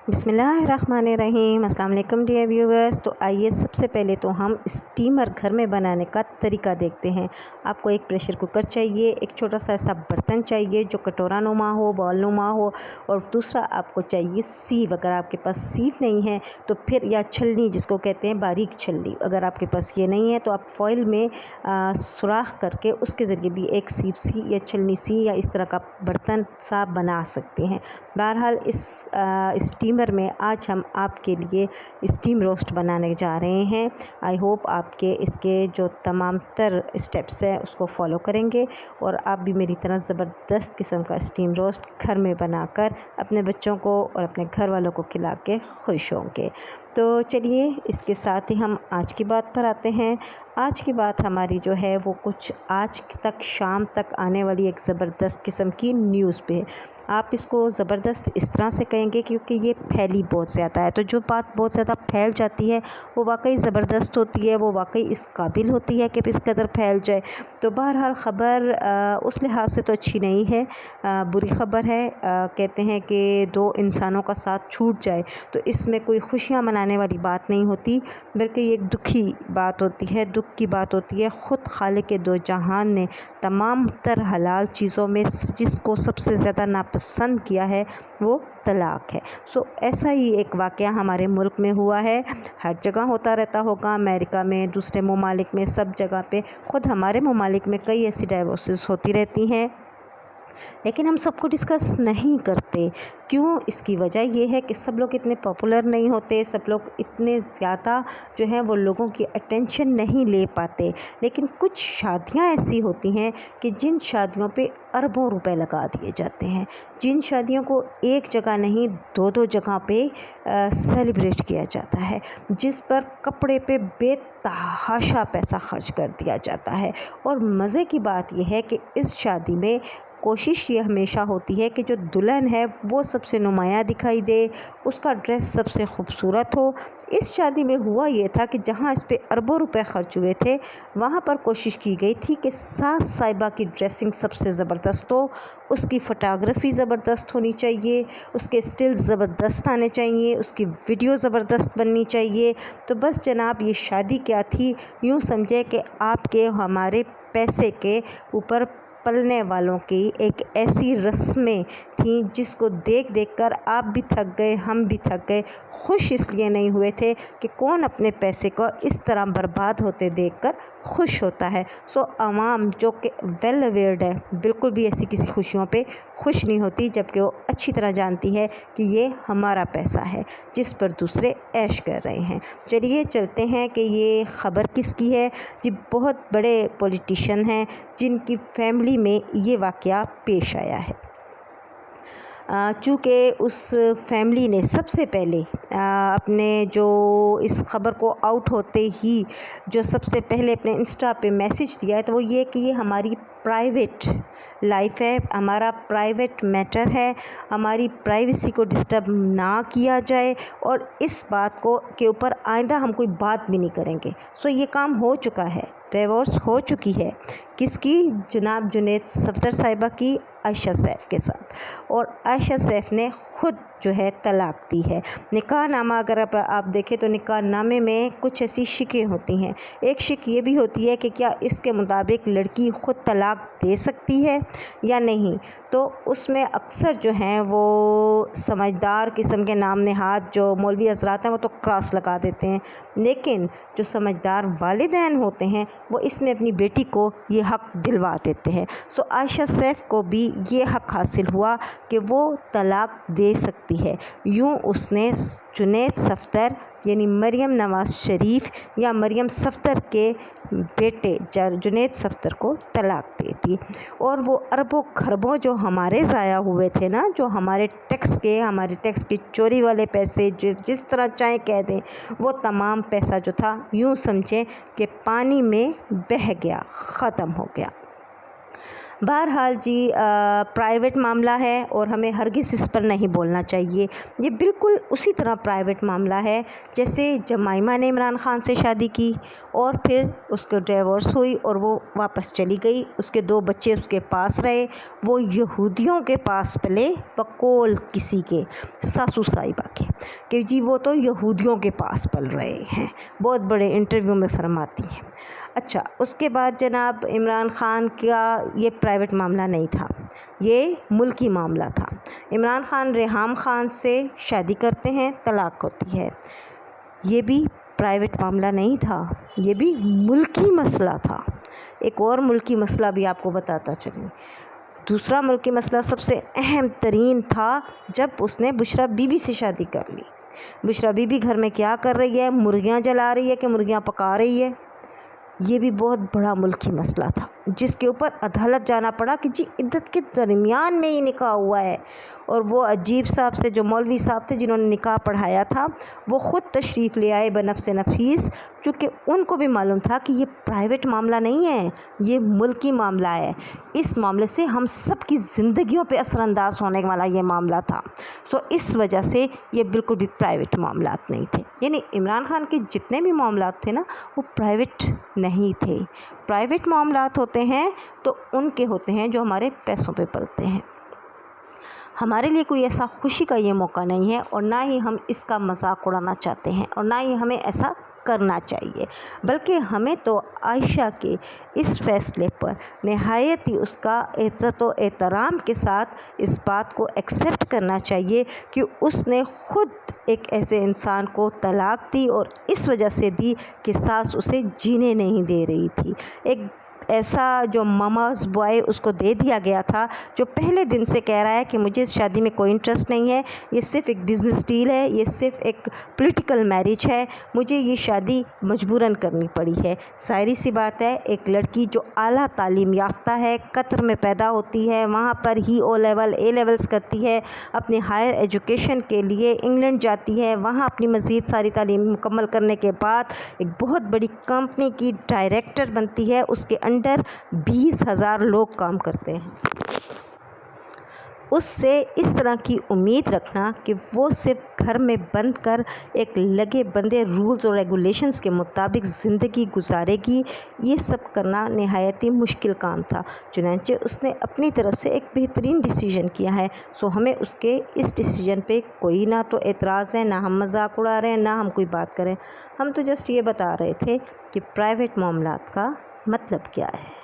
बिस्मिल्लाहिर्रहमानिर्रहीम। अस्सलाम वालेकुम डियर व्यूवर्स। तो आइए सबसे पहले तो हम स्टीमर घर में बनाने का तरीका देखते हैं। आपको एक प्रेशर कुकर चाहिए, एक छोटा सा ऐसा बर्तन चाहिए जो कटोरा नुमा हो, बॉल नुमा हो, और दूसरा आपको चाहिए सीव। अगर आपके पास सीव नहीं है तो फिर, या छलनी जिसको कहते हैं बारीक छलनी, अगर आपके पास ये नहीं है तो आप फॉइल में सुराख करके उसके ज़रिए भी एक सीव सी या छलनी सी या इस तरह का बर्तन सा बना सकते हैं। बहरहाल इस स्टीमर में आज हम आपके लिए स्टीम रोस्ट बनाने जा रहे हैं। आई होप आपके इसके जो तमाम तर स्टेप्स हैं उसको फॉलो करेंगे और आप भी मेरी तरह ज़बरदस्त किस्म का स्टीम रोस्ट घर में बनाकर अपने बच्चों को और अपने घर वालों को खिला के खुश होंगे। तो चलिए इसके साथ ही हम आज की बात पर आते हैं। आज की बात हमारी जो है वो कुछ आज तक शाम तक आने वाली एक ज़बरदस्त किस्म की न्यूज़ पे है। आप इसको ज़बरदस्त इस तरह से कहेंगे क्योंकि ये फैली बहुत ज़्यादा है। तो जो बात बहुत ज़्यादा फैल जाती है वो वाकई ज़बरदस्त होती है, वो वाकई इस काबिल होती है कि इस कदर फैल जाए। तो बहरहाल ख़बर उस लिहाज से तो अच्छी नहीं है, बुरी ख़बर है। कहते हैं कि दो इंसानों का साथ छूट जाए तो इसमें कोई खुशियाँ मनाने वाली बात नहीं होती, बल्कि ये एक दुखी बात होती है, दुख की बात होती है। ख़ुद खालिक़ दो जहान ने तमाम तर हलाल चीज़ों में जिसको सबसे ज़्यादा नापसंद किया है वो तलाक़ है। सो ऐसा ही एक वाक़या हमारे मुल्क में हुआ है, हर जगह होता रहता होगा, अमेरिका में, दूसरे ममालिक में, सब जगह पे। ख़ुद हमारे ममालिक में कई ऐसी डाइवोर्सेस होती रहती हैं, लेकिन हम सबको डिस्कस नहीं करते। क्यों? इसकी वजह ये है कि सब लोग इतने पॉपुलर नहीं होते, सब लोग इतने ज़्यादा जो है वो लोगों की अटेंशन नहीं ले पाते। लेकिन कुछ शादियां ऐसी होती हैं कि जिन शादियों पे अरबों रुपए लगा दिए जाते हैं, जिन शादियों को एक जगह नहीं दो दो जगह पे सेलिब्रेट किया जाता है, जिस पर कपड़े पे बेतहाशा पैसा खर्च कर दिया जाता है। और मज़े की बात यह है कि इस शादी में कोशिश ये हमेशा होती है कि जो दुल्हन है वो सबसे नुमाया दिखाई दे, उसका ड्रेस सबसे खूबसूरत हो। इस शादी में हुआ ये था कि जहाँ इस पे अरबों रुपए खर्च हुए थे, वहाँ पर कोशिश की गई थी कि सास साहिबा की ड्रेसिंग सबसे ज़बरदस्त हो, उसकी फ़ोटोग्राफ़ी ज़बरदस्त होनी चाहिए, उसके स्टिल्स ज़बरदस्त आने चाहिए, उसकी वीडियो ज़बरदस्त बननी चाहिए। तो बस जनाब ये शादी क्या थी, यूँ समझे कि आपके हमारे पैसे के ऊपर पलने वालों की एक ऐसी रस्में थीं जिसको देख देख कर आप भी थक गए, हम भी थक गए। खुश इसलिए नहीं हुए थे कि कौन अपने पैसे को इस तरह बर्बाद होते देखकर खुश होता है। सो आवाम जो कि वेल अवेयर्ड है, बिल्कुल भी ऐसी किसी खुशियों पे खुश नहीं होती, जबकि वो अच्छी तरह जानती है कि ये हमारा पैसा है जिस पर दूसरे ऐश कर रहे हैं। चलिए चलते हैं कि ये ख़बर किसकी है। जी, बहुत बड़े पॉलिटिशियन हैं जिनकी फैमिली में ये वाक़या पेश आया है। चूँकि उस फैमिली ने सबसे पहले अपने जो इस ख़बर को आउट होते ही जो सबसे पहले अपने इंस्टा पे मैसेज दिया है, तो वो ये कि ये हमारी प्राइवेट लाइफ है, हमारा प्राइवेट मैटर है, हमारी प्राइवेसी को डिस्टर्ब ना किया जाए और इस बात को के ऊपर आइंदा हम कोई बात भी नहीं करेंगे। सो ये काम हो चुका है, डिवोर्स हो चुकी है। किसकी? जनाब जुनैद सफ़दर साहिबा की आयशा सैफ के साथ। और आयशा सैफ ने ख़ुद जो है तलाक़ दी है। निकाह नामा अगर आप देखें तो निकाह नामे में कुछ ऐसी शिकें होती हैं। एक शिक ये भी होती है कि क्या इसके मुताबिक लड़की ख़ुद तलाक़ दे सकती है या नहीं। तो उसमें अक्सर जो हैं वो समझदार किस्म के नाम नहाद जो मौलवी हज़रात हैं वो तो क्रॉस लगा देते हैं, लेकिन जो समझदार वालिदैन होते हैं वो इसमें अपनी बेटी को ये हक़ दिलवा देते हैं। सो आयशा सैफ को भी ये हक़ हासिल हुआ कि वो तलाक़ दे सकती है। यूँ उसने जुनैद सफ़दर यानी मरियम नवाज़ शरीफ या मरियम सफ़दर के बेटे जुनैद सफ़दर को तलाक़ दे दी। और वो अरबों खरबों जो हमारे ज़ाया हुए थे ना, जो हमारे टैक्स की चोरी वाले पैसे, जिस तरह चाहे कह दें, वो तमाम पैसा जो था यूँ समझें कि पानी में बह गया, ख़त्म हो गया। بہرحال جی پرائیویٹ معاملہ ہے اور ہمیں ہرگز اس پر نہیں بولنا چاہیے. یہ بالکل اسی طرح پرائیویٹ معاملہ ہے جیسے جمائمہ نے عمران خان سے شادی کی اور پھر اس کو ڈیورس ہوئی اور وہ واپس چلی گئی. اس کے 2 بچے اس کے پاس رہے. وہ یہودیوں کے پاس پلے بقول کسی کے ساسو صاحبہ کے کہ جی وہ تو یہودیوں کے پاس پل رہے ہیں. بہت بڑے انٹرویو میں فرماتی ہیں. اچھا اس کے بعد جناب عمران خان کا یہ پرائیویٹ معاملہ نہیں تھا، یہ ملکی معاملہ تھا. عمران خان ریحام خان سے شادی کرتے ہیں، طلاق ہوتی ہے. یہ بھی پرائیویٹ معاملہ نہیں تھا، یہ بھی ملکی مسئلہ تھا. ایک اور ملکی مسئلہ بھی آپ کو بتاتا چلوں. دوسرا ملکی مسئلہ سب سے اہم ترین تھا جب اس نے بشریٰ بی بی سے شادی کر لی. بشریٰ بی بی گھر میں کیا کر رہی ہے؟ مرغیاں جلا رہی ہے کہ مرغیاں پکا رہی ہے؟ یہ بھی بہت بڑا ملکی مسئلہ تھا جس کے اوپر عدالت جانا پڑا کہ جی عدت کے درمیان میں ہی نکاح ہوا ہے. اور وہ عجیب صاحب سے جو مولوی صاحب تھے جنہوں نے نکاح پڑھایا تھا وہ خود تشریف لے آئے بنفس نفیس، چونکہ ان کو بھی معلوم تھا کہ یہ پرائیویٹ معاملہ نہیں ہے، یہ ملکی معاملہ ہے. اس معاملے سے ہم سب کی زندگیوں پہ اثر انداز ہونے والا یہ معاملہ تھا. اس وجہ سے یہ بالکل بھی پرائیویٹ معاملات نہیں تھے. یعنی عمران خان کے جتنے بھی معاملات تھے نا وہ پرائیویٹ نہیں تھے. پرائیویٹ معاملات ہوتے ہیں تو ان کے ہوتے ہیں جو ہمارے پیسوں پہ پلتے ہیں. ہمارے لیے کوئی ایسا خوشی کا یہ موقع نہیں ہے اور نہ ہی ہم اس کا مذاق اڑانا چاہتے ہیں اور نہ ہی ہمیں ایسا کرنا چاہیے. بلکہ ہمیں تو عائشہ کے اس فیصلے پر نہایت ہی اس کا عزت و احترام کے ساتھ اس بات کو ایکسیپٹ کرنا چاہیے کہ اس نے خود ایک ایسے انسان کو طلاق دی اور اس وجہ سے دی کہ ساس اسے جینے نہیں دے رہی تھی. ایک ایسا جو ماماز بوائے اس کو دے دیا گیا تھا جو پہلے دن سے کہہ رہا ہے کہ مجھے اس شادی میں کوئی انٹرسٹ نہیں ہے، یہ صرف ایک بزنس ڈیل ہے، یہ صرف ایک پولیٹیکل میرج ہے، مجھے یہ شادی مجبوراً کرنی پڑی ہے. ظاہری سی بات ہے ایک لڑکی جو اعلیٰ تعلیم یافتہ ہے، قطر میں پیدا ہوتی ہے، وہاں پر ہی او لیول اے لیولز کرتی ہے، اپنی ہائر ایجوکیشن کے لیے انگلینڈ جاتی ہے، وہاں اپنی مزید ساری تعلیم مکمل کرنے کے بعد ایک بہت بڑی کمپنی کی ڈائریکٹر بنتی ہے. اس کے انڈر 20,000 لوگ کام کرتے ہیں. اس سے اس طرح کی امید رکھنا کہ وہ صرف گھر میں بند کر ایک لگے بندے رولز اور ریگولیشنز کے مطابق زندگی گزارے گی، یہ سب کرنا نہایت ہی مشکل کام تھا. چنانچہ اس نے اپنی طرف سے ایک بہترین ڈیسیجن کیا ہے. ہمیں اس کے اس ڈیسیجن پہ کوئی نہ تو اعتراض ہے، نہ ہم مذاق اڑا رہے ہیں، نہ ہم کوئی بات کریں. ہم تو جسٹ یہ بتا رہے تھے کہ پرائیویٹ معاملات کا مطلب کیا ہے.